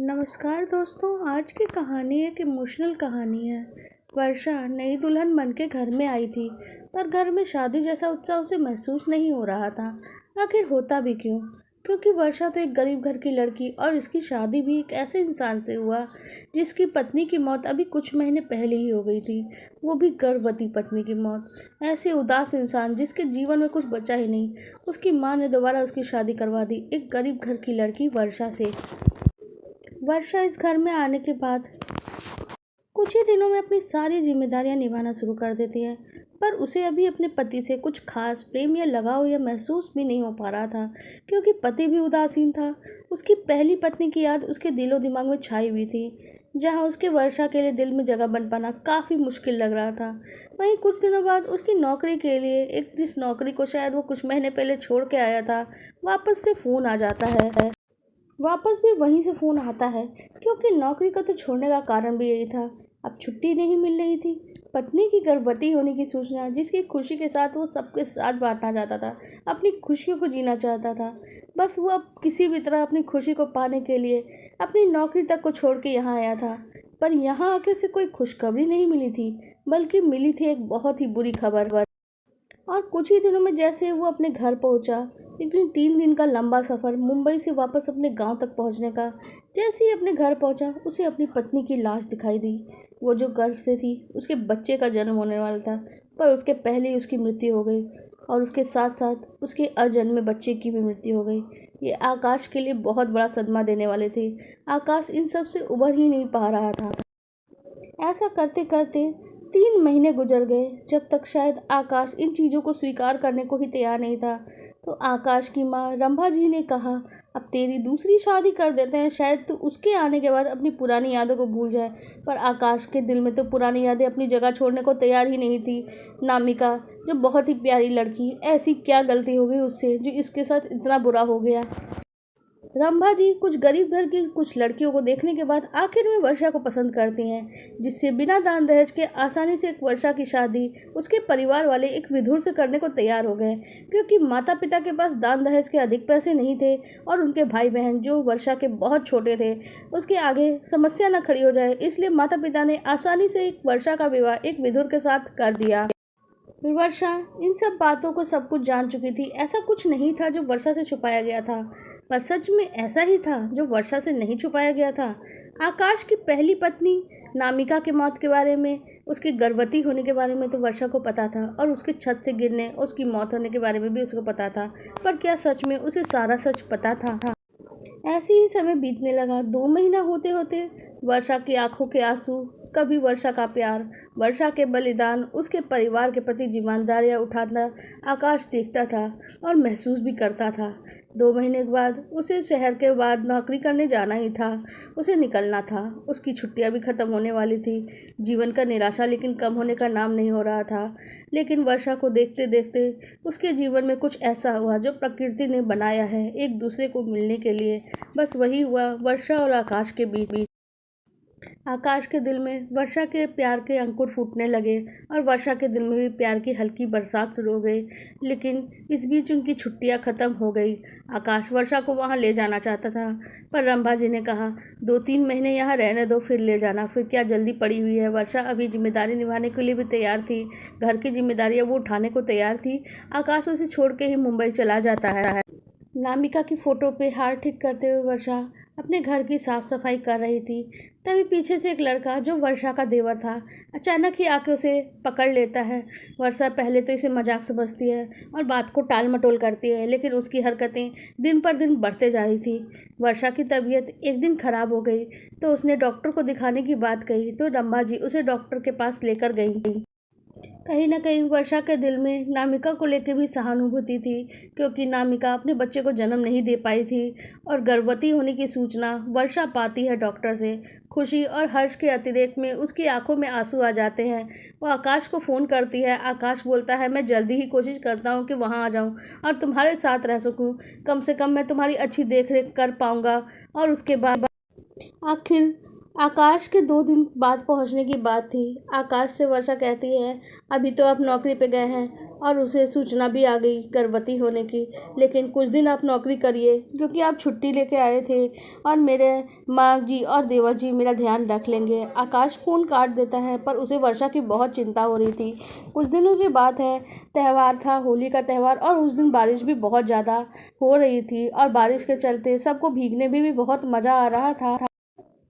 नमस्कार दोस्तों। आज की कहानी एक इमोशनल कहानी है। वर्षा नई दुल्हन बन के घर में आई थी, पर घर में शादी जैसा उत्साह उसे महसूस नहीं हो रहा था। आखिर होता भी क्यों? क्योंकि वर्षा तो एक गरीब घर की लड़की और इसकी शादी भी एक ऐसे इंसान से हुआ जिसकी पत्नी की मौत अभी कुछ महीने पहले ही हो गई थी, वो भी गर्भवती पत्नी की मौत। ऐसे उदास इंसान जिसके जीवन में कुछ बचा ही नहीं, उसकी माँ ने दोबारा उसकी शादी करवा दी एक गरीब घर की लड़की वर्षा से। वर्षा इस घर में आने के बाद कुछ ही दिनों में अपनी सारी जिम्मेदारियां निभाना शुरू कर देती है, पर उसे अभी अपने पति से कुछ खास प्रेम या लगाव या महसूस भी नहीं हो पा रहा था, क्योंकि पति भी उदासीन था। उसकी पहली पत्नी की याद उसके दिलो दिमाग में छाई हुई थी, जहां उसके वर्षा के लिए दिल में जगह बन पाना काफ़ी मुश्किल लग रहा था। वहीं कुछ दिनों बाद उसकी नौकरी के लिए जिस नौकरी को शायद वो कुछ महीने पहले छोड़ के आया था, वापस से फ़ोन आ जाता है। वापस भी वहीं से फ़ोन आता है, क्योंकि नौकरी का तो छोड़ने का कारण भी यही था। अब छुट्टी नहीं मिल रही थी। पत्नी की गर्भवती होने की सूचना, जिसकी खुशी के साथ वो सबके साथ बांटना चाहता था, अपनी खुशियों को जीना चाहता था। बस वो अब किसी भी तरह अपनी खुशी को पाने के लिए अपनी नौकरी तक को छोड़ के यहाँ आया था। पर यहाँ आके उसे कोई खुशखबरी नहीं मिली थी, बल्कि मिली थी एक बहुत ही बुरी खबर। और कुछ ही दिनों में जैसे वो अपने घर पहुंचा, लेकिन 3 दिन का लंबा सफ़र मुंबई से वापस अपने गांव तक पहुंचने का, जैसे ही अपने घर पहुंचा उसे अपनी पत्नी की लाश दिखाई दी। वो जो गर्भ से थी, उसके बच्चे का जन्म होने वाला था, पर उसके पहले ही उसकी मृत्यु हो गई, और उसके साथ साथ उसके अजन्मे बच्चे की भी मृत्यु हो गई। ये आकाश के लिए बहुत बड़ा सदमा देने वाले थे। आकाश इन सब से उबर ही नहीं पा रहा था। ऐसा करते करते 3 महीने गुजर गए, जब तक शायद आकाश इन चीज़ों को स्वीकार करने को ही तैयार नहीं था। तो आकाश की माँ रंभा जी ने कहा, अब तेरी दूसरी शादी कर देते हैं, शायद तो उसके आने के बाद अपनी पुरानी यादों को भूल जाए। पर आकाश के दिल में तो पुरानी यादें अपनी जगह छोड़ने को तैयार ही नहीं थी। नामिका, जो बहुत ही प्यारी लड़की, ऐसी क्या गलती हो गई उससे जो इसके साथ इतना बुरा हो गया। रंभा जी कुछ गरीब घर की कुछ लड़कियों को देखने के बाद आखिर में वर्षा को पसंद करती हैं, जिससे बिना दान दहेज के आसानी से एक वर्षा की शादी उसके परिवार वाले एक विधुर से करने को तैयार हो गए, क्योंकि माता पिता के पास दान दहेज के अधिक पैसे नहीं थे और उनके भाई बहन जो वर्षा के बहुत छोटे थे, उसके आगे समस्या न खड़ी हो जाए, इसलिए माता पिता ने आसानी से एक वर्षा का विवाह एक विधुर के साथ कर दिया। वर्षा इन सब बातों को सब कुछ जान चुकी थी। ऐसा कुछ नहीं था जो वर्षा से छुपाया गया था, पर सच में ऐसा ही था जो वर्षा से नहीं छुपाया गया था। आकाश की पहली पत्नी नामिका की मौत के बारे में, उसके गर्भवती होने के बारे में तो वर्षा को पता था, और उसके छत से गिरने, उसकी मौत होने के बारे में भी उसको पता था। पर क्या सच में उसे सारा सच पता था? ऐसे ही समय बीतने लगा। 2 महीना होते होते वर्षा की आंखों के आंसू, कभी वर्षा का प्यार, वर्षा के बलिदान, उसके परिवार के प्रति जिम्मेदारियां उठाना आकाश देखता था और महसूस भी करता था। 2 महीने के बाद उसे शहर के बाद नौकरी करने जाना ही था, उसे निकलना था। उसकी छुट्टियां भी ख़त्म होने वाली थी। जीवन का निराशा लेकिन कम होने का नाम नहीं हो रहा था। लेकिन वर्षा को देखते देखते उसके जीवन में कुछ ऐसा हुआ जो प्रकृति ने बनाया है एक दूसरे को मिलने के लिए। बस वही हुआ वर्षा और आकाश के बीच। आकाश के दिल में वर्षा के प्यार के अंकुर फूटने लगे, और वर्षा के दिल में भी प्यार की हल्की बरसात शुरू हो गई। लेकिन इस बीच उनकी छुट्टियां ख़त्म हो गई। आकाश वर्षा को वहां ले जाना चाहता था, पर रंभा जी ने कहा, 2-3 महीने यहाँ रहने दो, फिर ले जाना, फिर क्या जल्दी पड़ी हुई है। वर्षा अभी जिम्मेदारी निभाने के लिए भी तैयार थी, घर की जिम्मेदारियाँ वो उठाने को तैयार थी। आकाश उसे छोड़ के ही मुंबई चला जाता है। नामिका की फ़ोटो पे हार ठीक करते हुए वर्षा अपने घर की साफ़ सफाई कर रही थी। तभी पीछे से एक लड़का, जो वर्षा का देवर था, अचानक ही आके उसे पकड़ लेता है। वर्षा पहले तो इसे मजाक समझती है और बात को टाल मटोल करती है, लेकिन उसकी हरकतें दिन पर दिन बढ़ते जा रही थी। वर्षा की तबीयत एक दिन ख़राब हो गई, तो उसने डॉक्टर को दिखाने की बात कही, तो रंभा जी उसे डॉक्टर के पास लेकर गई। कहीं न कहीं वर्षा के दिल में नामिका को लेकर भी सहानुभूति थी, क्योंकि नामिका अपने बच्चे को जन्म नहीं दे पाई थी, और गर्भवती होने की सूचना वर्षा पाती है डॉक्टर से। खुशी और हर्ष के अतिरेक में उसकी आंखों में आंसू आ जाते हैं। वो आकाश को फ़ोन करती है। आकाश बोलता है, मैं जल्दी ही कोशिश करता हूँ कि वहाँ आ जाऊँ और तुम्हारे साथ रह सकूँ, कम से कम मैं तुम्हारी अच्छी देख रेख कर पाऊँगा। और उसके बाद आखिर आकाश के 2 दिन बाद पहुंचने की बात थी। आकाश से वर्षा कहती है, अभी तो आप नौकरी पे गए हैं और उसे सूचना भी आ गई गर्भवती होने की। लेकिन कुछ दिन आप नौकरी करिए, क्योंकि आप छुट्टी लेके आए थे और मेरे माँ जी और देवर जी मेरा ध्यान रख लेंगे। आकाश फ़ोन काट देता है, पर उसे वर्षा की बहुत चिंता हो रही थी। कुछ दिनों की बात है, त्यौहार था, होली का त्यौहार, और उस दिन बारिश भी बहुत ज़्यादा हो रही थी और बारिश के चलते सबको भीगने में भी बहुत मज़ा आ रहा था।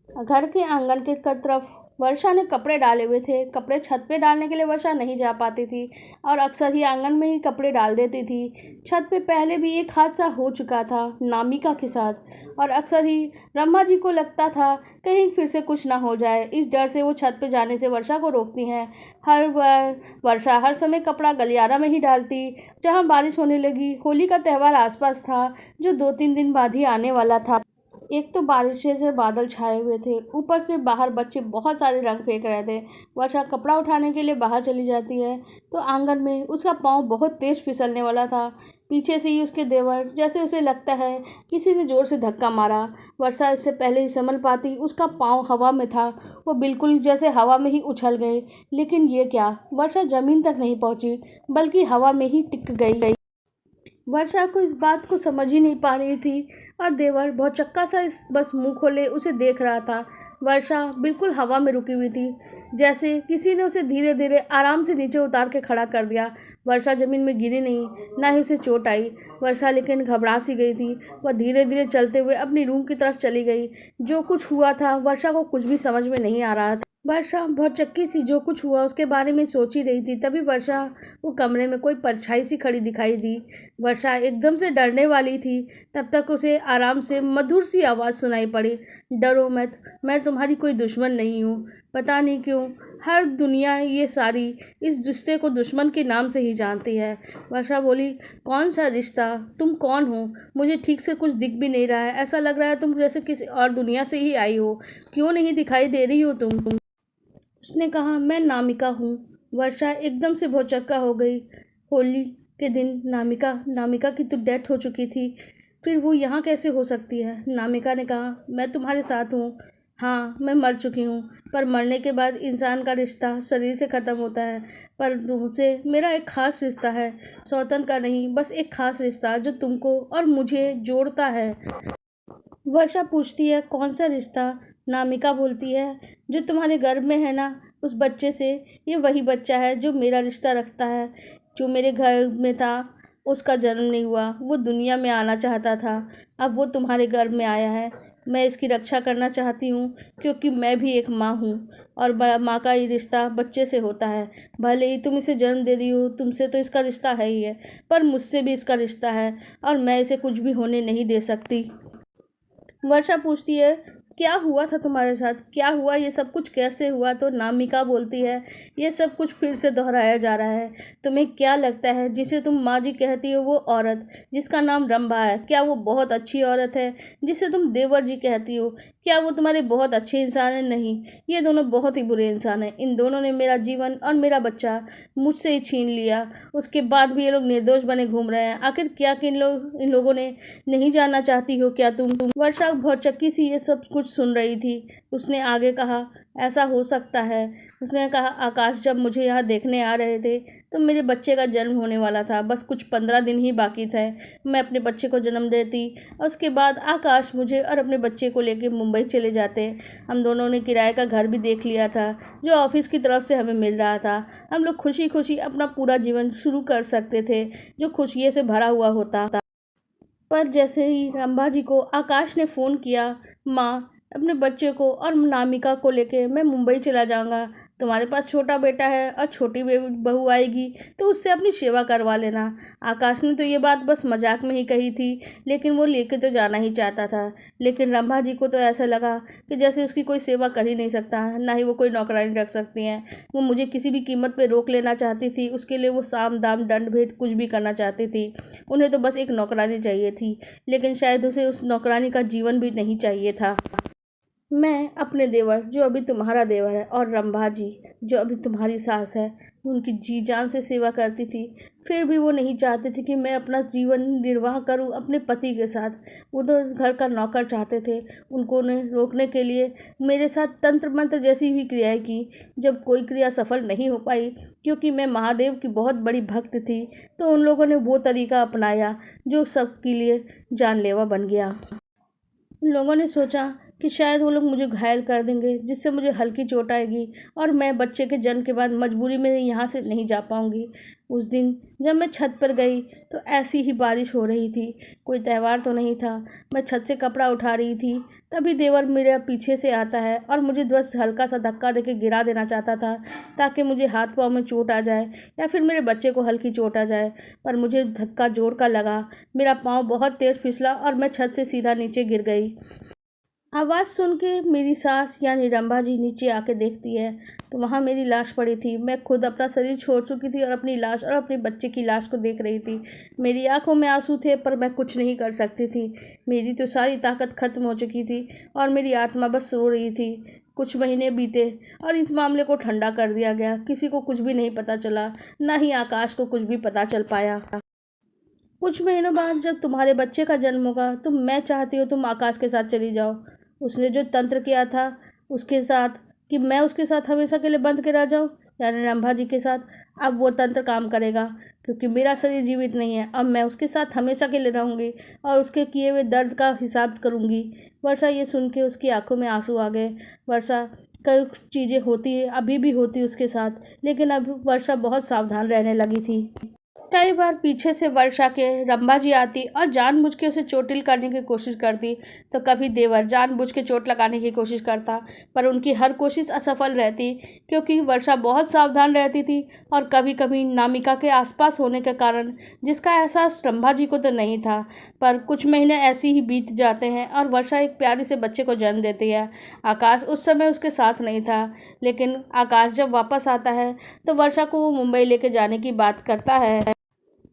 घर के आंगन के तरफ वर्षा ने कपड़े डाले हुए थे। कपड़े छत पे डालने के लिए वर्षा नहीं जा पाती थी और अक्सर ही आंगन में ही कपड़े डाल देती थी। छत पे पहले भी एक हादसा हो चुका था नामिका के साथ, और अक्सर ही ब्रह्मा जी को लगता था कहीं फिर से कुछ ना हो जाए। इस डर से वो छत पे जाने से वर्षा को रोकती हैं। हर बार वर्षा हर समय कपड़ा गलियारा में ही डालती। जहाँ बारिश होने लगी, होली का त्यौहार आसपास था, जो 2-3 दिन बाद ही आने वाला था। एक तो बारिश से बादल छाए हुए थे, ऊपर से बाहर बच्चे बहुत सारे रंग फेंक रहे थे। वर्षा कपड़ा उठाने के लिए बाहर चली जाती है तो आंगन में उसका पाँव बहुत तेज फिसलने वाला था। पीछे से ही उसके देवर, जैसे उसे लगता है किसी ने जोर से धक्का मारा। वर्षा इससे पहले ही संभल पाती, उसका पाँव हवा में था। वो बिल्कुल जैसे हवा में ही उछल गए। लेकिन ये क्या, वर्षा जमीन तक नहीं पहुंची, बल्कि हवा में ही टिक गई। वर्षा को इस बात को समझ ही नहीं पा रही थी और देवर बहुत चक्का सा इस बस मुंह खोले उसे देख रहा था। वर्षा बिल्कुल हवा में रुकी हुई थी, जैसे किसी ने उसे धीरे धीरे आराम से नीचे उतार के खड़ा कर दिया। वर्षा ज़मीन में गिरी नहीं, ना ही उसे चोट आई। वर्षा लेकिन घबरा सी गई थी। वह धीरे धीरे चलते हुए अपनी रूम की तरफ चली गई। जो कुछ हुआ था वर्षा को कुछ भी समझ में नहीं आ रहा था। वर्षा बहुत चक्की सी जो कुछ हुआ उसके बारे में सोच ही रही थी। तभी वर्षा वो कमरे में कोई परछाई सी खड़ी दिखाई दी। वर्षा एकदम से डरने वाली थी, तब तक उसे आराम से मधुर सी आवाज़ सुनाई पड़ी, डरो मत, मैं तुम्हारी कोई दुश्मन नहीं हूँ। पता नहीं क्यों हर दुनिया ये सारी इस रिश्ते को दुश्मन के नाम से ही जानती है। वर्षा बोली, कौन सा रिश्ता, तुम कौन हो? मुझे ठीक से कुछ दिख भी नहीं रहा है, ऐसा लग रहा है तुम जैसे किसी और दुनिया से ही आई हो। क्यों नहीं दिखाई दे रही हो तुम? उसने कहा, मैं नामिका हूँ। वर्षा एकदम से भौचक्का हो गई। होली के दिन नामिका की तो डेथ हो चुकी थी, फिर वो यहाँ कैसे हो सकती है? नामिका ने कहा, मैं तुम्हारे साथ हूँ। हाँ, मैं मर चुकी हूँ, पर मरने के बाद इंसान का रिश्ता शरीर से ख़त्म होता है, पर तुमसे मेरा एक ख़ास रिश्ता है, सौतन का नहीं, बस एक ख़ास रिश्ता जो तुमको और मुझे जोड़ता है। वर्षा पूछती है, कौन सा रिश्ता? नामिका बोलती है, जो तुम्हारे गर्भ में है ना, उस बच्चे से। ये वही बच्चा है जो मेरा रिश्ता रखता है। जो मेरे घर में था, उसका जन्म नहीं हुआ, वो दुनिया में आना चाहता था, अब वो तुम्हारे गर्भ में आया है। मैं इसकी रक्षा करना चाहती हूँ, क्योंकि मैं भी एक माँ हूँ और माँ का ये रिश्ता बच्चे से होता है। भले ही तुम इसे जन्म दे रही हो, तुमसे तो इसका रिश्ता है ही है, पर मुझसे भी इसका रिश्ता है और मैं इसे कुछ भी होने नहीं दे सकती। वर्षा पूछती है, क्या हुआ था तुम्हारे साथ? क्या हुआ? ये सब कुछ कैसे हुआ? तो नामिका बोलती है, ये सब कुछ फिर से दोहराया जा रहा है। तुम्हें क्या लगता है जिसे तुम माँ जी कहती हो, वो औरत जिसका नाम रंभा है, क्या वो बहुत अच्छी औरत है? जिसे तुम देवर जी कहती हो, क्या वो तुम्हारे बहुत अच्छे इंसान हैं? नहीं, ये दोनों बहुत ही बुरे इंसान हैं। इन दोनों ने मेरा जीवन और मेरा बच्चा मुझसे ही छीन लिया। उसके बाद भी ये लोग निर्दोष बने घूम रहे हैं। आखिर क्या कि इन लोगों ने नहीं जानना चाहती हो क्या तुम? वर्षा बहुत चक्की सी ये सब कुछ सुन रही थी। उसने आगे कहा, ऐसा हो सकता है। उसने कहा, आकाश जब मुझे यहाँ देखने आ रहे थे तो मेरे बच्चे का जन्म होने वाला था, बस कुछ 15 दिन ही बाकी थे, मैं अपने बच्चे को जन्म देती और उसके बाद आकाश मुझे और अपने बच्चे को लेकर मुंबई चले जाते। हम दोनों ने किराए का घर भी देख लिया था, जो ऑफिस की तरफ से हमें मिल रहा था। हम लोग खुशी खुशी अपना पूरा जीवन शुरू कर सकते थे, जो खुशियों से भरा हुआ होता। पर जैसे ही रंभा जी को आकाश ने फ़ोन किया, माँ, अपने बच्चे को और नामिका को लेके मैं मुंबई चला जाऊंगा, तुम्हारे पास छोटा बेटा है और छोटी बहू आएगी तो उससे अपनी सेवा करवा लेना। आकाश ने तो ये बात बस मजाक में ही कही थी, लेकिन वो लेके तो जाना ही चाहता था। लेकिन रंभा जी को तो ऐसा लगा कि जैसे उसकी कोई सेवा कर ही नहीं सकता, ना ही वो कोई नौकरानी रख सकती हैं। वो मुझे किसी भी कीमत पे रोक लेना चाहती थी, उसके लिए वो साम दाम दंड भेद कुछ भी करना चाहती थी। उन्हें तो बस एक नौकरानी चाहिए थी, लेकिन शायद उसे उस नौकरानी का जीवन भी नहीं चाहिए था। मैं अपने देवर, जो अभी तुम्हारा देवर है, और रंभा जी, जो अभी तुम्हारी सास है, उनकी जी जान से सेवा करती थी। फिर भी वो नहीं चाहती थी कि मैं अपना जीवन निर्वाह करूं अपने पति के साथ। वो तो घर का नौकर चाहते थे। उनको ने रोकने के लिए मेरे साथ तंत्र मंत्र जैसी भी क्रियाएं की। जब कोई क्रिया सफल नहीं हो पाई, क्योंकि मैं महादेव की बहुत बड़ी भक्त थी, तो उन लोगों ने वो तरीका अपनाया जो सबके लिए जानलेवा बन गया। लोगों ने सोचा कि शायद वो लोग मुझे घायल कर देंगे, जिससे मुझे हल्की चोट आएगी और मैं बच्चे के जन्म के बाद मजबूरी में यहाँ से नहीं जा पाऊँगी। उस दिन जब मैं छत पर गई तो ऐसी ही बारिश हो रही थी। कोई त्यौहार तो नहीं था। मैं छत से कपड़ा उठा रही थी, तभी देवर मेरे पीछे से आता है और मुझे बस हल्का सा धक्का देके गिरा देना चाहता था, ताकि मुझे हाथ पाँव में चोट आ जाए या फिर मेरे बच्चे को हल्की चोट आ जाए। पर मुझे धक्का जोर का लगा। मेरा पाँव बहुत तेज़ फिसला और मैं छत से सीधा नीचे गिर गई। आवाज़ सुन के मेरी सास यानी रंभा जी नीचे आके देखती है तो वहाँ मेरी लाश पड़ी थी। मैं खुद अपना शरीर छोड़ चुकी थी और अपनी लाश और अपने बच्चे की लाश को देख रही थी। मेरी आंखों में आंसू थे, पर मैं कुछ नहीं कर सकती थी। मेरी तो सारी ताकत खत्म हो चुकी थी और मेरी आत्मा बस रो रही थी। कुछ महीने बीते और इस मामले को ठंडा कर दिया गया। किसी को कुछ भी नहीं पता चला, ना ही आकाश को कुछ भी पता चल पाया। कुछ महीनों बाद जब तुम्हारे बच्चे का जन्म होगा तो मैं चाहती हूँ तुम आकाश के साथ चली जाओ। उसने जो तंत्र किया था उसके साथ, कि मैं उसके साथ हमेशा के लिए बंध के रह जाऊँ, यानी रंभा जी के साथ, अब वो तंत्र काम करेगा। क्योंकि मेरा शरीर जीवित नहीं है, अब मैं उसके साथ हमेशा के लिए रहूँगी और उसके किए हुए दर्द का हिसाब करूँगी। वर्षा ये सुन के उसकी आंखों में आंसू आ गए। वर्षा कई चीज़ें होती है, अभी भी होती उसके साथ, लेकिन अब वर्षा बहुत सावधान रहने लगी थी। कई बार पीछे से वर्षा के रंभा जी आती और जानबूझ के उसे चोटिल करने की कोशिश करती, तो कभी देवर जानबूझ के चोट लगाने की कोशिश करता, पर उनकी हर कोशिश असफल रहती, क्योंकि वर्षा बहुत सावधान रहती थी और कभी कभी नामिका के आसपास होने के कारण, जिसका एहसास रंभा जी को तो नहीं था। पर कुछ महीने ऐसे ही बीत जाते हैं और वर्षा एक प्यारे से बच्चे को जन्म देती है। आकाश उस समय उसके साथ नहीं था, लेकिन आकाश जब वापस आता है तो वर्षा को वो मुंबई लेके जाने की बात करता है।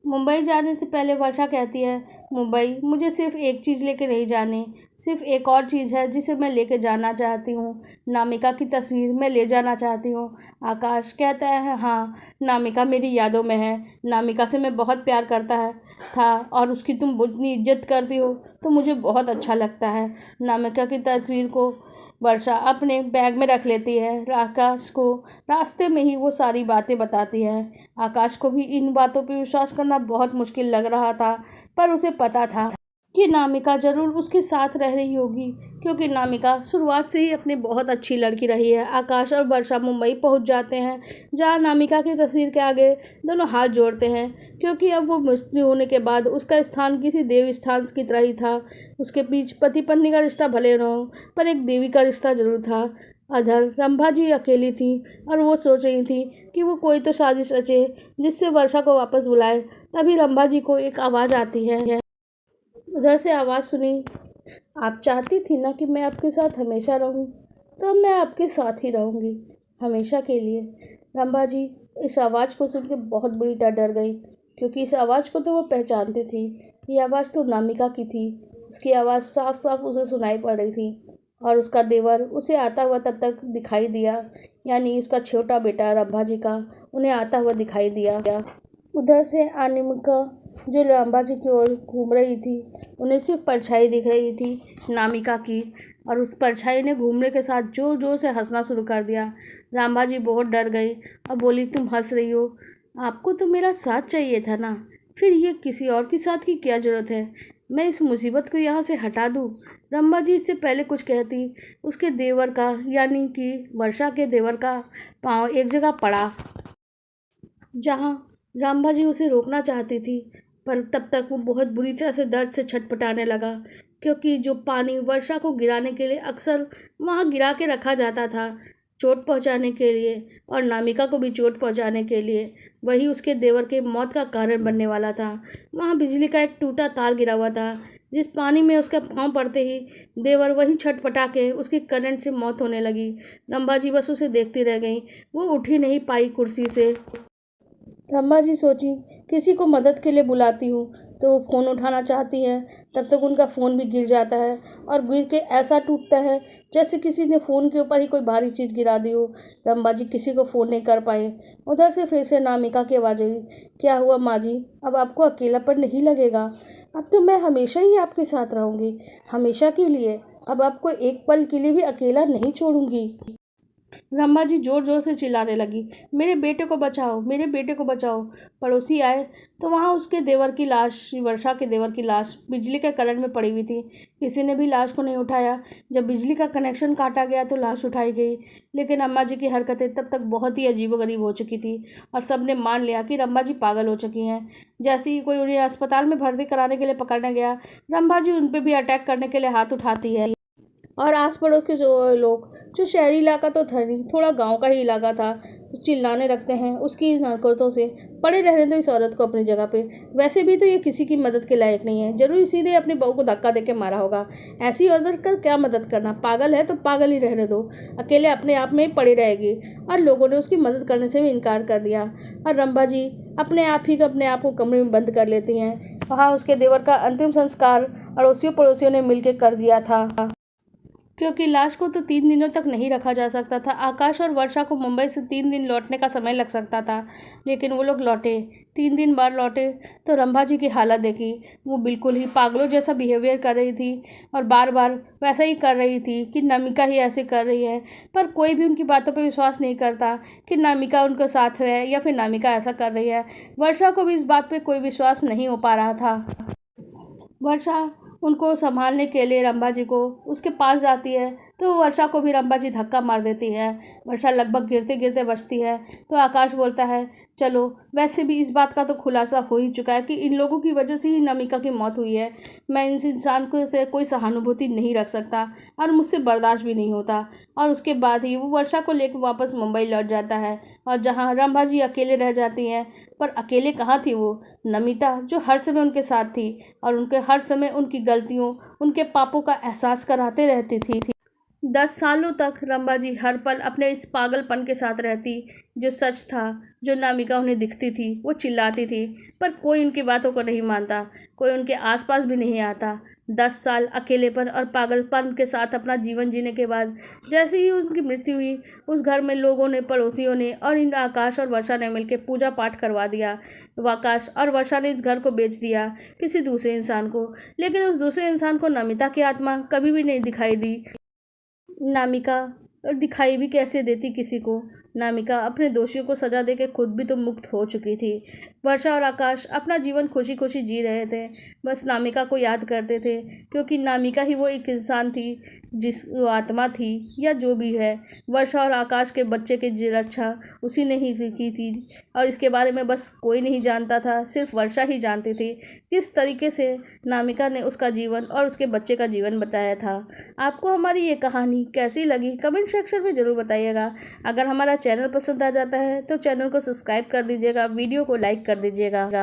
मुंबई जाने से पहले वर्षा कहती है, मुंबई मुझे सिर्फ एक चीज़ लेके नहीं जानी, सिर्फ एक और चीज़ है जिसे मैं लेके जाना चाहती हूँ। नामिका की तस्वीर मैं ले जाना चाहती हूँ। आकाश कहता है, हाँ, नामिका मेरी यादों में है। नामिका से मैं बहुत प्यार करता है था और उसकी तुम इतनी इज्जत करती हो तो मुझे बहुत अच्छा लगता है। नामिका की तस्वीर को वर्षा अपने बैग में रख लेती है। आकाश को रास्ते में ही वो सारी बातें बताती है। आकाश को भी इन बातों पर विश्वास करना बहुत मुश्किल लग रहा था, पर उसे पता था कि नामिका ज़रूर उसके साथ रह रही होगी, क्योंकि नामिका शुरुआत से ही अपनी बहुत अच्छी लड़की रही है। आकाश और वर्षा मुंबई पहुंच जाते हैं, जहां नामिका की तस्वीर के आगे दोनों हाथ जोड़ते हैं, क्योंकि अब वो मृत्यु होने के बाद उसका स्थान किसी देवी स्थान की तरह ही था। उसके बीच पति पत्नी का रिश्ता भले न हो, पर एक देवी का रिश्ता जरूर था। अधर रंभा जी अकेली थी और वो सोच रही थी कि वो कोई तो साजिश रचे जिससे वर्षा को वापस बुलाए। तभी रंभा जी को एक आवाज़ आती है। उधर से आवाज़ सुनी, आप चाहती थी ना कि मैं आपके साथ हमेशा रहूं, तो मैं आपके साथ ही रहूंगी हमेशा के लिए। रंभा जी इस आवाज़ को सुन के बहुत बुरी तरह डर गई, क्योंकि इस आवाज़ को तो वो पहचानती थी। ये आवाज़ तो नामिका की थी। उसकी आवाज़ साफ साफ उसे सुनाई पड़ रही थी और उसका देवर उसे आता हुआ तब तक दिखाई दिया, यानी उसका छोटा बेटा रंभा जी का उन्हें आता हुआ दिखाई दिया। उधर से अनामिका जो रंभा जी की ओर घूम रही थी, उन्हें सिर्फ परछाई दिख रही थी नामिका की, और उस परछाई ने घूमने के साथ जोर जोर से हंसना शुरू कर दिया। रंभा जी बहुत डर गई और बोली, तुम हंस रही हो? आपको तो मेरा साथ चाहिए था ना, फिर ये किसी और के साथ की क्या ज़रूरत है? मैं इस मुसीबत को यहाँ से हटा दूँ? रंभा जी इससे पहले कुछ कहती, उसके देवर का यानी कि वर्षा के देवर का पाँव एक जगह पड़ा, जहाँ रंभा जी उसे रोकना चाहती थी, पर तब तक वो बहुत बुरी तरह से दर्द से छटपटाने लगा, क्योंकि जो पानी वर्षा को गिराने के लिए अक्सर वहाँ गिरा के रखा जाता था, चोट पहुँचाने के लिए और नामिका को भी चोट पहुँचाने के लिए, वही उसके देवर के मौत का कारण बनने वाला था। वहाँ बिजली का एक टूटा तार गिरा हुआ था, जिस पानी में उसका पाँव पड़ते ही देवर वहीं छटपटा के उसकी करंट से मौत होने लगी। रंभा जी बस उसे देखती रह गई। वो उठ ही नहीं पाई कुर्सी से। रंभा जी सोची, किसी को मदद के लिए बुलाती हूँ, तो वो फ़ोन उठाना चाहती हैं, तब तक उनका फ़ोन भी गिर जाता है और गिर के ऐसा टूटता है जैसे किसी ने फ़ोन के ऊपर ही कोई भारी चीज़ गिरा दी हो। रंबा जी किसी को फ़ोन नहीं कर पाए। उधर से फिर से अनामिका की आवाज़ आई, क्या हुआ माँ जी, अब आपको अकेलापन नहीं लगेगा? अब तो मैं हमेशा ही आपके साथ रहूँगी, हमेशा के लिए। अब आपको एक पल के लिए भी अकेला नहीं छोड़ूंगी। रम्मा जी जोर जोर से चिल्लाने लगी, मेरे बेटे को बचाओ, मेरे बेटे को बचाओ। पड़ोसी आए तो वहाँ उसके देवर की लाश, वर्षा के देवर की लाश बिजली के करंट में पड़ी हुई थी। किसी ने भी लाश को नहीं उठाया। जब बिजली का कनेक्शन काटा गया तो लाश उठाई गई, लेकिन अम्मा जी की हरकतें तब तक बहुत ही अजीबोगरीब हो चुकी थी और सब ने मान लिया कि रम्मा जी पागल हो चुकी हैं। जैसे ही कोई उन्हें अस्पताल में भर्ती कराने के लिए पकड़ने गया, रम्भा जी उन पर भी अटैक करने के लिए हाथ उठाती है। और आस पड़ोस के जो लोग, जो शहरी इलाका तो था नहीं, थोड़ा गांव का ही इलाका था, चिल्लाने लगते हैं उसकी इन हरकतों से। पड़े रहने दो इस औरत को अपनी जगह पे, वैसे भी तो ये किसी की मदद के लायक नहीं है, जरूर इसी ने अपनी बहू को धक्का देके मारा होगा। ऐसी औरत का क्या मदद करना, पागल है तो पागल ही रहने दो, अकेले अपने आप में ही पड़ी रहेगी। और लोगों ने उसकी मदद करने से भी इनकार कर दिया और रंभा जी अपने आप को कमरे में बंद कर लेती हैं। वहाँ उसके देवर का अंतिम संस्कार अड़ोसियों पड़ोसियों ने मिलकर कर दिया था, क्योंकि लाश को तो 3 दिनों तक नहीं रखा जा सकता था। आकाश और वर्षा को मुंबई से 3 दिन लौटने का समय लग सकता था, लेकिन वो लोग लौटे, 3 दिन बाद लौटे। तो रंभा जी की हालत देखी, वो बिल्कुल ही पागलों जैसा बिहेवियर कर रही थी और बार बार वैसा ही कर रही थी कि नमिका ही ऐसे कर रही है। पर कोई भी उनकी बातों पर विश्वास नहीं करता कि नमिका उनके साथ है या फिर नमिका ऐसा कर रही है। वर्षा को भी इस बात पर कोई विश्वास नहीं हो पा रहा था। वर्षा उनको संभालने के लिए रंभा जी को उसके पास जाती है तो वर्षा को भी रंभा जी धक्का मार देती है। वर्षा लगभग गिरते गिरते बचती है तो आकाश बोलता है, चलो वैसे भी इस बात का तो खुलासा हो ही चुका है कि इन लोगों की वजह से ही नमिका की मौत हुई है। मैं इस इंसान को से कोई सहानुभूति नहीं रख सकता और मुझसे बर्दाश्त भी नहीं होता। और उसके बाद ही वो वर्षा को लेकर वापस मुंबई लौट जाता है और जहाँ रंभा जी अकेले रह जाती हैं। पर अकेले कहाँ थी वो नमिता, जो हर समय उनके साथ थी और उनके हर समय उनकी गलतियों, उनके पापों का एहसास कराते रहती थी। 10 सालों तक रंभा जी हर पल अपने इस पागलपन के साथ रहती। जो सच था, जो नामिका उन्हें दिखती थी, वो चिल्लाती थी, पर कोई उनकी बातों को नहीं मानता, कोई उनके आसपास भी नहीं आता। 10 साल अकेलेपन और पागलपन के साथ अपना जीवन जीने के बाद जैसे ही उनकी मृत्यु हुई, उस घर में लोगों ने, पड़ोसियों ने और इन आकाश और वर्षा ने मिलकर पूजा पाठ करवा दिया। तो आकाश और वर्षा ने इस घर को बेच दिया किसी दूसरे इंसान को, लेकिन उस दूसरे इंसान को नमिता की आत्मा कभी भी नहीं दिखाई दी। नामिका दिखाई भी कैसे देती किसी को। नामिका अपने दोषियों को सजा देकर खुद भी तो मुक्त हो चुकी थी। वर्षा और आकाश अपना जीवन खुशी खुशी जी रहे थे, बस नामिका को याद करते थे, क्योंकि नामिका ही वो एक इंसान थी, जिस वो आत्मा थी या जो भी है। वर्षा और आकाश के बच्चे की रक्षा उसी ने ही की थी और इसके बारे में बस कोई नहीं जानता था, सिर्फ वर्षा ही जानती थी किस तरीके से नामिका ने उसका जीवन और उसके बच्चे का जीवन बताया था। आपको हमारी ये कहानी कैसी लगी कमेंट सेक्शन में ज़रूर बताइएगा। अगर हमारा चैनल पसंद आ जाता है तो चैनल को सब्सक्राइब कर दीजिएगा, वीडियो को लाइक कर दीजिएगा।